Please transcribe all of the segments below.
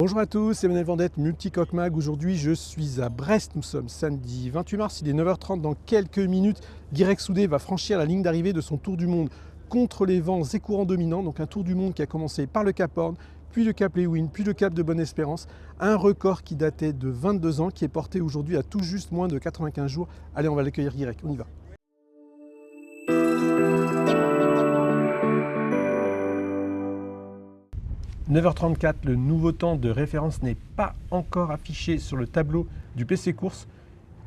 Bonjour à tous, c'est Emmanuel Vendette, Multicoque Mag. Aujourd'hui, je suis à Brest. Nous sommes samedi 28 mars, il est 9h30. Dans quelques minutes, Guirec Soudé va franchir la ligne d'arrivée de son tour du monde contre les vents et courants dominants. Donc un tour du monde qui a commencé par le Cap Horn, puis le Cap Lewin, puis le Cap de Bonne-Espérance. Un record qui datait de 22 ans, qui est porté aujourd'hui à tout juste moins de 95 jours. Allez, on va l'accueillir Guirec, on y va. « 9h34, le nouveau temps de référence n'est pas encore affiché sur le tableau du PC Course.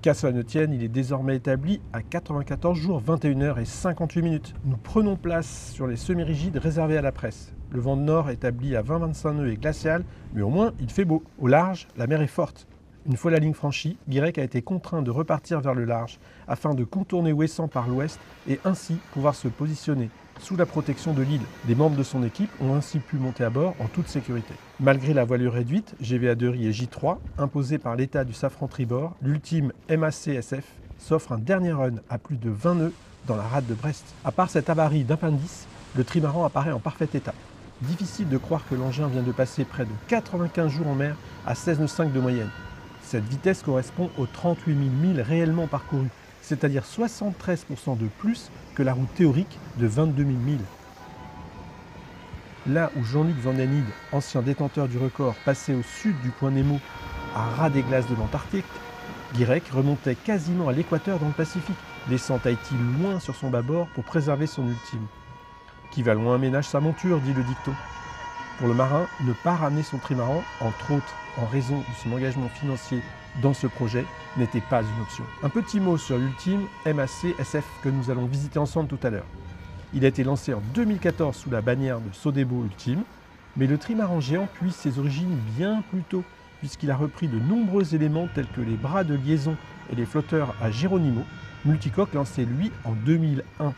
Qu'à cela ne tienne, il est désormais établi à 94 jours, 21h et 58 minutes. Nous prenons place sur les semi-rigides réservés à la presse. Le vent de nord établi à 20-25 nœuds est glacial, mais au moins il fait beau. Au large, la mer est forte. Une fois la ligne franchie, Guirec a été contraint de repartir vers le large afin de contourner Ouessant par l'ouest et ainsi pouvoir se positionner sous la protection de l'île. Des membres de son équipe ont ainsi pu monter à bord en toute sécurité. Malgré la voilure réduite, GVA de riz et J3, imposée par l'état du safran tribord, l'ultime MAC-SF s'offre un dernier run à plus de 20 nœuds dans la rade de Brest. À part cette avarie d'appendice, le trimaran apparaît en parfait état. Difficile de croire que l'engin vient de passer près de 95 jours en mer à 16,5 nœuds de moyenne. Cette vitesse correspond aux 38 000 milles réellement parcourus, c'est-à-dire 73% de plus que la route théorique de 22 000 milles. Là où Jean-Luc Vandenide, ancien détenteur du record, passait au sud du point Nemo, à ras des glaces de l'Antarctique, Guirec remontait quasiment à l'équateur dans le Pacifique, laissant Tahiti loin sur son bâbord pour préserver son ultime. Qui va loin ménage sa monture, dit le dicton. Pour le marin, ne pas ramener son trimaran, entre autres en raison de son engagement financier dans ce projet, n'était pas une option. Un petit mot sur l'ultime MAC-SF que nous allons visiter ensemble tout à l'heure. Il a été lancé en 2014 sous la bannière de Sodebo Ultime, mais le trimaran géant puise ses origines bien plus tôt, puisqu'il a repris de nombreux éléments tels que les bras de liaison et les flotteurs à Geronimo, Multicoque lancé lui en 2001.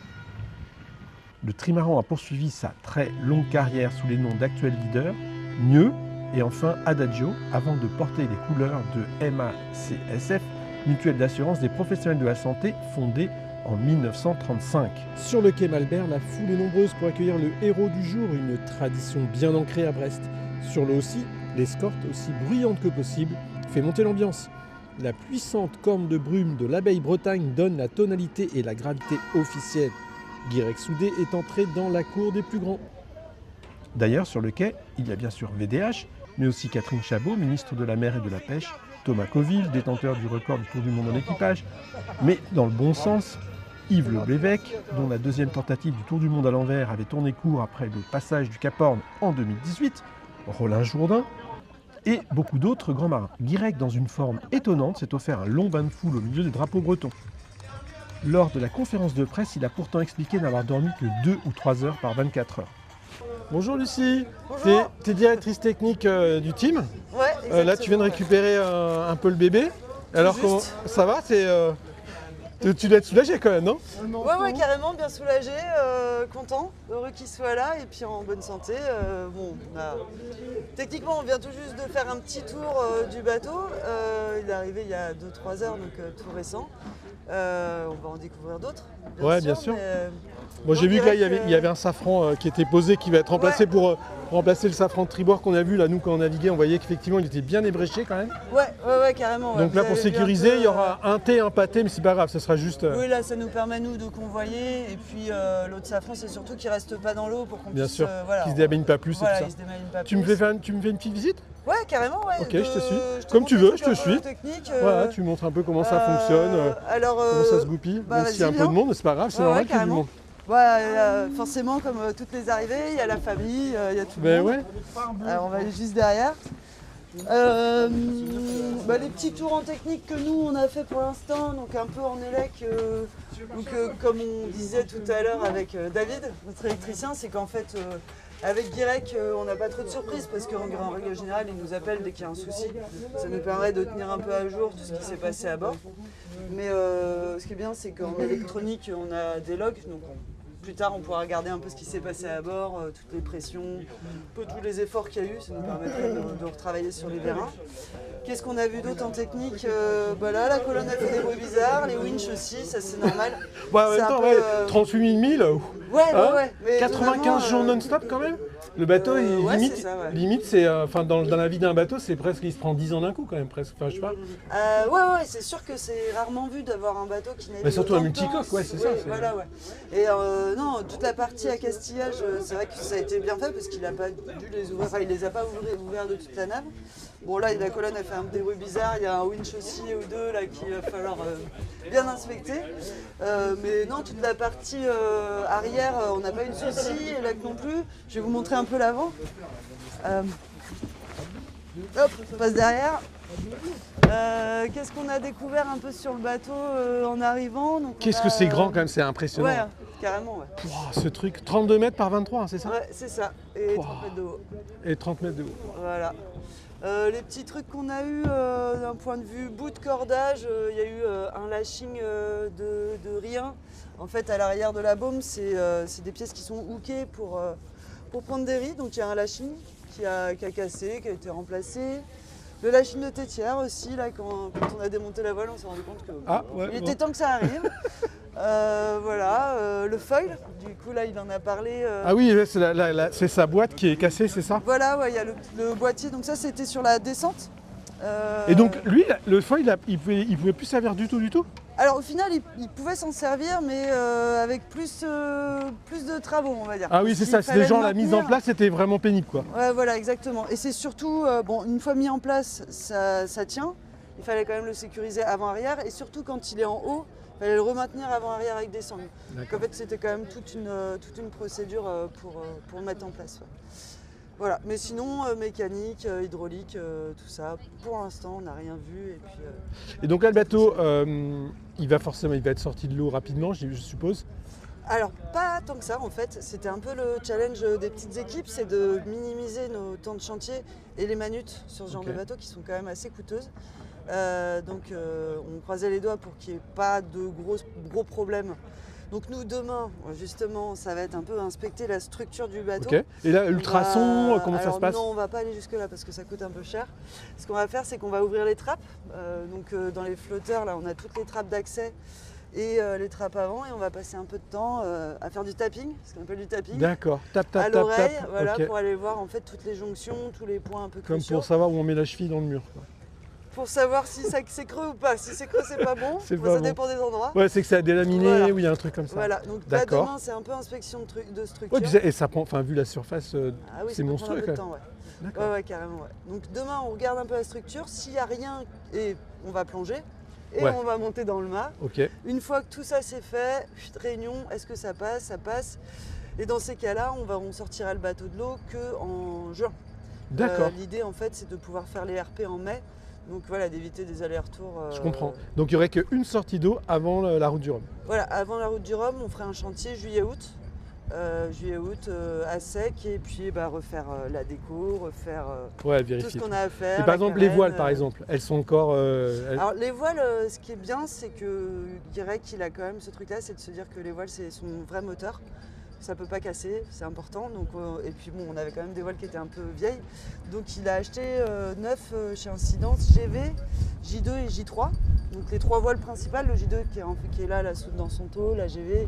Le trimaran a poursuivi sa très longue carrière sous les noms d'actuels leaders, Mieux et enfin Adagio, avant de porter les couleurs de MAC-SF, mutuelle d'assurance des professionnels de la santé fondée en 1935. Sur le quai Malbert, la foule est nombreuse pour accueillir le héros du jour, une tradition bien ancrée à Brest. Sur l'eau aussi, l'escorte, aussi bruyante que possible, fait monter l'ambiance. La puissante corne de brume de l'abeille Bretagne donne la tonalité et la gravité officielle. Guirec Soudé est entré dans la cour des plus grands. D'ailleurs, sur le quai, il y a bien sûr VDH, mais aussi Catherine Chabot, ministre de la Mer et de la Pêche, Thomas Coville, détenteur du record du Tour du Monde en équipage, mais dans le bon sens, Yves Le Blévesque, dont la deuxième tentative du Tour du Monde à l'envers avait tourné court après le passage du Cap Horn en 2018, Rollin Jourdain, et beaucoup d'autres grands marins. Guirec, dans une forme étonnante, s'est offert un long bain de foule au milieu des drapeaux bretons. Lors de la conférence de presse, il a pourtant expliqué n'avoir dormi que 2 ou 3 heures par 24 heures. Bonjour Lucie, t'es directrice technique du team. Ouais, exactement. Là tu viens de récupérer un peu le bébé. Alors comment ça va? Tu dois être soulagé quand même, non? Ouais, carrément, bien soulagé, content, heureux qu'il soit là et puis en bonne santé. Techniquement, on vient tout juste de faire un petit tour du bateau. Il est arrivé il y a 2-3 heures, donc tout récent. On va en découvrir d'autres. Bien sûr. Bon, j'ai vu que là, il y avait un safran qui était posé, qui va être remplacé pour remplacer le safran de tribord qu'on a vu. Là, nous, quand on naviguait, on voyait qu'effectivement, il était bien ébréché quand même. Ouais, carrément. Donc là, pour sécuriser, il y aura un thé, un pâté, mais c'est pas grave, ce sera juste... Oui, là, ça nous permet, nous, de convoyer. Et puis, l'autre safran, c'est surtout qu'il reste pas dans l'eau pour qu'on puisse... Bien sûr, qu'il se démêle pas plus et tout ça. Il se démêle pas tu plus. me fais une petite visite? Ouais, carrément, ouais. Ok, je te suis. Comme tu veux, je te suis. Voilà, tu montres un peu comment ça fonctionne, comment ça se goupille. Même s'il y a un peu de monde, c'est pas grave, c'est normal qu'il y ait du monde. Forcément, comme toutes les arrivées, il y a la famille, il y a tout le monde. Alors, on va aller juste derrière. Les petits tours en technique que nous on a fait pour l'instant, donc un peu en élec, comme on disait tout à l'heure avec David, notre électricien, c'est qu'en fait avec Guirec on n'a pas trop de surprises parce qu'en règle générale il nous appelle dès qu'il y a un souci. Ça nous permet de tenir un peu à jour tout ce qui s'est passé à bord. Mais ce qui est bien c'est qu'en électronique on a des logs, donc plus tard on pourra regarder un peu ce qui s'est passé à bord, toutes les pressions, un peu tous les efforts qu'il y a eu, ça nous permettrait de retravailler sur les vérins. Qu'est-ce qu'on a vu d'autre en technique? Là, la colonne a fait des bruits bizarres, les winches aussi, ça c'est normal. En même temps, 38 000 milles, ouais, mais 95 jours non-stop quand même. Le bateau, ouais, limite, c'est ça, ouais. limite c'est, dans la vie d'un bateau, c'est presque, il se prend 10 ans d'un coup quand même, presque. Enfin, je sais pas. Ouais, c'est sûr que c'est rarement vu d'avoir un bateau qui navigue. Mais surtout un autant de temps. multicoque, ouais, c'est ça. Voilà, ouais. Et non, toute la partie accastillage, c'est vrai que ça a été bien fait parce qu'il a pas dû les ouvrir, enfin il les a pas ouverts de toute la nave. Bon là, la colonne a fait un dérouillé bizarre, il y a un winch aussi ou deux là qu'il va falloir bien inspecter. Mais non, toute la partie arrière, on n'a pas eu de soucis, et là non plus. Je vais vous montrer un peu l'avant. Hop, on passe derrière. Qu'est-ce qu'on a découvert un peu sur le bateau en arrivant? Qu'est-ce que c'est grand quand même, c'est impressionnant. Ouais, carrément, ouais. Pouah, ce truc, 32 mètres par 23, hein, c'est ça? Ouais, c'est ça. Et Pouah. 30 mètres de haut. Et 30 mètres de haut. Voilà. Les petits trucs qu'on a eu d'un point de vue bout de cordage, il y a eu un lashing de rien. En fait, à l'arrière de la baume, c'est des pièces qui sont hookées pour prendre des riz. Donc il y a un lashing qui a cassé, qui a été remplacé. Le lashing de tétière aussi, là, quand on a démonté la voile, on s'est rendu compte qu'il était temps que ça arrive. Voilà, le foil, du coup là il en a parlé. Ah oui, c'est sa boîte qui est cassée, c'est ça? Voilà, ouais, il y a le boîtier, donc ça c'était sur la descente. Et donc lui, le foil, il pouvait plus servir du tout? Alors au final il pouvait s'en servir, mais avec plus de travaux, on va dire. Ah oui, c'est ça, c'était genre la mise en place, c'était vraiment pénible quoi. Ouais, voilà, exactement. Et c'est surtout, bon, une fois mis en place, ça tient. Il fallait quand même le sécuriser avant-arrière, et surtout quand il est en haut, il fallait le remonter avant-arrière avec des sangles. Donc en fait, c'était quand même toute une procédure pour le mettre en place. Ouais. Voilà, mais sinon, mécanique, hydraulique, tout ça, pour l'instant, on n'a rien vu. Et donc là, le bateau, il va être sorti de l'eau rapidement, je suppose? Alors, pas tant que ça, en fait. C'était un peu le challenge des petites équipes, c'est de minimiser nos temps de chantier et les manutes sur ce genre de bateau qui sont quand même assez coûteuses. Donc on croisait les doigts pour qu'il n'y ait pas de gros problèmes. Donc nous demain, justement, ça va être un peu inspecter la structure du bateau. Okay. Et là, ultrason, comment ça se passe? Non, on ne va pas aller jusque là parce que ça coûte un peu cher. Ce qu'on va faire, c'est qu'on va ouvrir les trappes. Dans les flotteurs, là, on a toutes les trappes d'accès et les trappes avant, et on va passer un peu de temps à faire du tapping, ce qu'on appelle du tapping. D'accord, tap, à l'oreille, voilà, pour aller voir en fait toutes les jonctions, tous les points un peu cruciaux. Comme pour savoir où on met la cheville dans le mur, quoi. Pour savoir si c'est creux ou pas. Si c'est creux, c'est pas bon. Ça dépend des endroits. Ouais, c'est que ça a délaminé ou il y a un truc comme ça. Voilà, donc là demain, c'est un peu inspection de structure. Ouais, et ça prend, enfin, vu la surface, c'est monstrueux quand même. Temps, ouais, carrément. Ouais. Donc demain, on regarde un peu la structure. S'il n'y a rien, et on va plonger. Et on va monter dans le mât. Une fois que tout ça c'est fait, réunion, est-ce que ça passe? Ça passe. Et dans ces cas-là, on sortira le bateau de l'eau qu'en juin. D'accord. L'idée, en fait, c'est de pouvoir faire les RP en mai. Donc voilà, d'éviter des allers-retours. Je comprends. Donc il n'y aurait qu'une sortie d'eau avant la route du Rhum. Voilà, avant la route du Rhum, on ferait un chantier juillet-août. Juillet-août à sec, et puis refaire la déco, refaire tout ce qu'on a à faire. Et par exemple, les voiles, par exemple, elles sont encore... Alors les voiles, ce qui est bien, c'est que Guirec, il a quand même ce truc-là, c'est de se dire que les voiles, c'est son vrai moteur. Ça peut pas casser, c'est important. Donc, et puis bon, on avait quand même des voiles qui étaient un peu vieilles. Donc il a acheté 9 chez Incidence, GV, J2 et J3. Donc les 3 voiles principales, le J2 qui est là dans son taux, la GV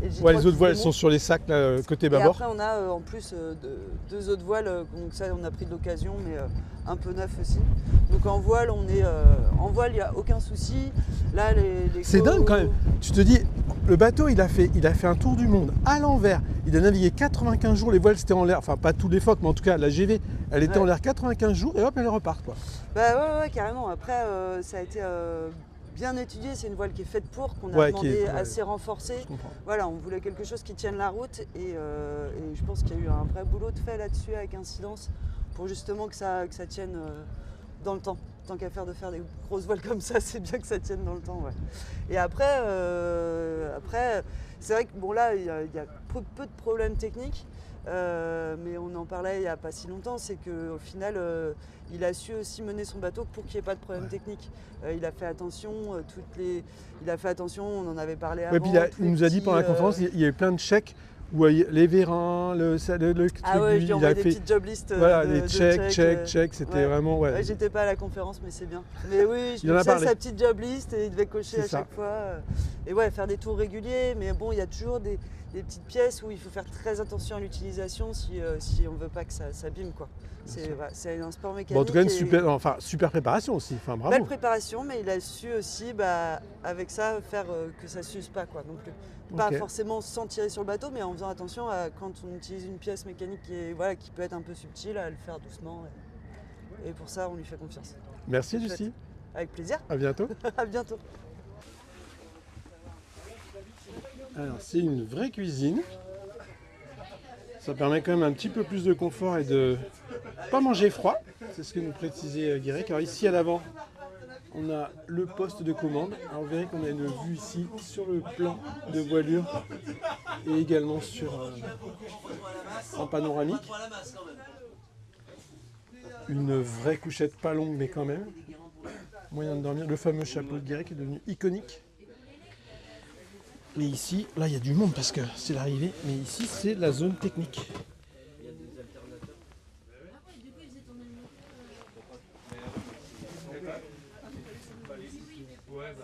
et le J3. Ouais, les autres voiles, elles sont sur les sacs là, côté bâbord. Et après on a en plus 2 autres voiles, donc ça on a pris de l'occasion, mais un peu neuf aussi. Donc en voile, il n'y a aucun souci. Là, c'est dingue quand même. Tu te dis, le bateau, il a fait un tour du monde à l'envers. Il a navigué 95 jours, les voiles c'était en l'air, enfin pas tous les phoques, mais en tout cas la GV, elle était en l'air 95 jours et hop, elle repart quoi. Bah ouais, carrément. Après, ça a été bien étudié, c'est une voile qui est faite qu'on a demandé assez renforcée. Voilà, on voulait quelque chose qui tienne la route, et je pense qu'il y a eu un vrai boulot de fait là-dessus avec Incidence pour justement que ça tienne dans le temps. Tant qu'à faire faire des grosses voiles comme ça, c'est bien que ça tienne dans le temps. Ouais. Et après, c'est vrai que bon là, il y a peu de problèmes techniques, mais on en parlait il n'y a pas si longtemps, c'est qu'au final, il a su aussi mener son bateau pour qu'il n'y ait pas de problème technique. Il a fait attention, on en avait parlé avant. Et puis il nous a dit pendant la conférence, il y avait plein de checks. Les vérins, le truc, il a fait des petites job lists. Voilà, les checks, c'était vraiment... Ouais. J'étais pas à la conférence, mais c'est bien. Mais oui, il en a parlé. Sa petite job list et il devait cocher à chaque fois. Et ouais, faire des tours réguliers, mais bon, il y a toujours des petites pièces où il faut faire très attention à l'utilisation si on ne veut pas que ça s'abîme, quoi. C'est un sport mécanique. Bon, en tout cas, une super préparation aussi. Enfin, bravo. Belle préparation, mais il a su aussi, avec ça, faire que ça ne s'use pas, quoi, non plus. Pas forcément sans tirer sur le bateau, mais en faisant attention à quand on utilise une pièce mécanique qui peut être un peu subtile, à le faire doucement. Et pour ça, on lui fait confiance. Merci, Lucie. Avec plaisir. À bientôt. À bientôt. Alors, c'est une vraie cuisine. Ça permet quand même un petit peu plus de confort et de pas manger froid. C'est ce que nous précisait Guirec. Alors ici à l'avant, on a le poste de commande. Alors vous verrez qu'on a une vue ici sur le plan de voilure et également en panoramique. Une vraie couchette pas longue mais quand même. Moyen de dormir. Le fameux chapeau de Guirec est devenu iconique. Et ici, là il y a du monde parce que c'est l'arrivée, mais ici c'est la zone technique. Ouais,